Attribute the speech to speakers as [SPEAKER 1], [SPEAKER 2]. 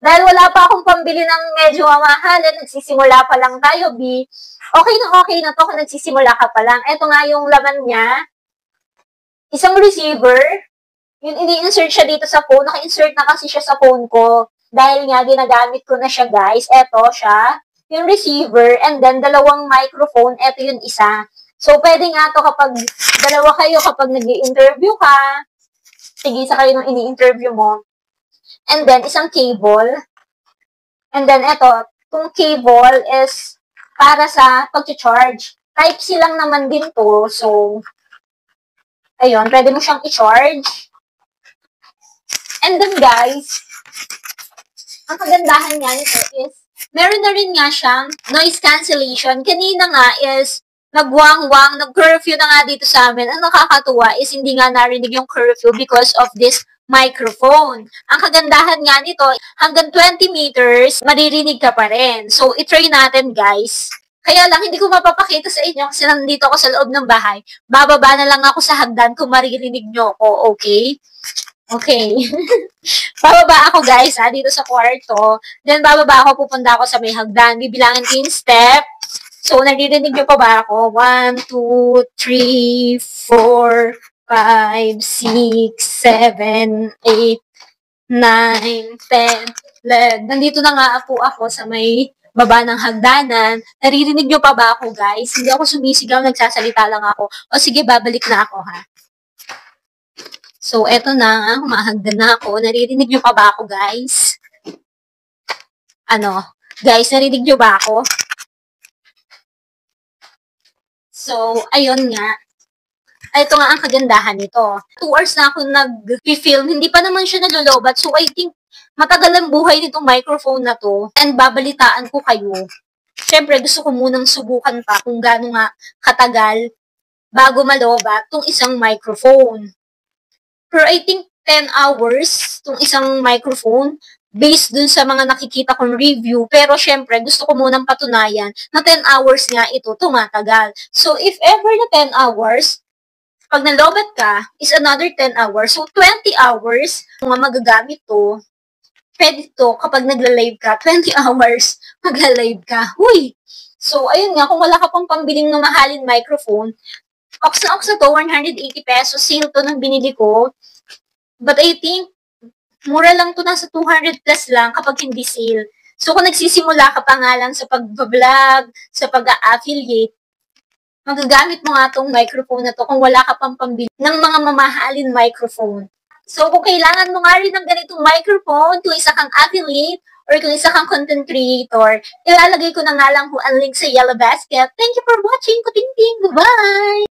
[SPEAKER 1] Dahil wala pa akong pambili ng medyo mamahalan, nagsisimula pa lang tayo, B. Okay na to kung nagsisimula ka pa lang. Ito nga yung laman niya. Isang receiver. Yun, ini-insert siya dito sa phone. Naka-insert na kasi siya sa phone ko. Dahil nga, ginagamit ko na siya, guys. Ito siya. Yung receiver. And then, dalawang microphone. Ito yung isa. So, pwede nga to kapag dalawa kayo, kapag nag-i-interview ka. Sige, sa kayo nung ini-interview mo. And then, isang cable. And then, ito, itong cable is para sa pag-charge. Type-C lang naman din to. So, ayun, pwede mo siyang i-charge. And then, guys, ang kagandahan nga nito is, meron na rin nga siyang noise cancellation. Kanina nga is, nagwang-wang, nag-curfew na nga dito sa amin. Ang nakakatuwa is, hindi nga narinig yung curfew because of this microphone. Ang kagandahan nga nito, hanggang 20 meters, maririnig ka pa rin. So, itry natin, guys. Kaya lang, hindi ko mapapakita sa inyo kasi nandito ako sa loob ng bahay. Bababa na lang ako sa hagdan kung maririnig nyo ako, okay? Okay. Bababa ako, guys, dito sa kwarto. Then, bababa ako, pupunta ako sa may hagdan. Bibilangin ko yung step. So, naririnig nyo pa ba ako? 1, 2, 3, 4, 5, 6, 7, 8, 9, 10, 11. Nandito na nga po ako sa may baba ng hagdanan. Naririnig nyo pa ba ako, guys? Hindi ako sumisigaw, nagsasalita lang ako. O sige, babalik na ako, ha? So, eto na nga, humahagdan na ako. Naririnig nyo pa ba ako, guys? Ano? Guys, narinig nyo ba ako? So, ayun nga. Ito nga ang kagandahan nito. 2 hours na ako nag-film. Hindi pa naman siya nalulobat. So, I think matagal ang buhay nitong microphone na to. And babalitaan ko kayo. Siyempre, gusto ko munang subukan pa kung gaano nga katagal bago malobat tong isang microphone. Pero I think 10 hours tong isang microphone based dun sa mga nakikita kong review. Pero syempre, gusto ko munang patunayan na 10 hours nga ito tumatagal. So, if ever na 10 hours, pag nalobat ka, is another 10 hours. So, 20 hours, kung magagamit to, pwede to kapag nagla-live ka, 20 hours, magla-live ka. Huy! So, ayun nga, kung wala ka pang pambiling ng mahalin microphone, ox na to, 180 pesos, sale to nang binili ko. But I think, mura lang to, nasa 200 plus lang kapag hindi sale. So, kung nagsisimula ka pa nga lang sa pag-vlog, sa pag-affiliate, magagamit mo nga tong microphone na to kung wala ka pang pambili ng mga mamahalin microphone. So, kung kailangan mo nga rin ng ganitong microphone, kung isa kang affiliate, or kung isa kang content creator, ilalagay ko na nga lang po ang link sa Yellow Basket. Thank you for watching. Kuting-ting. Goodbye!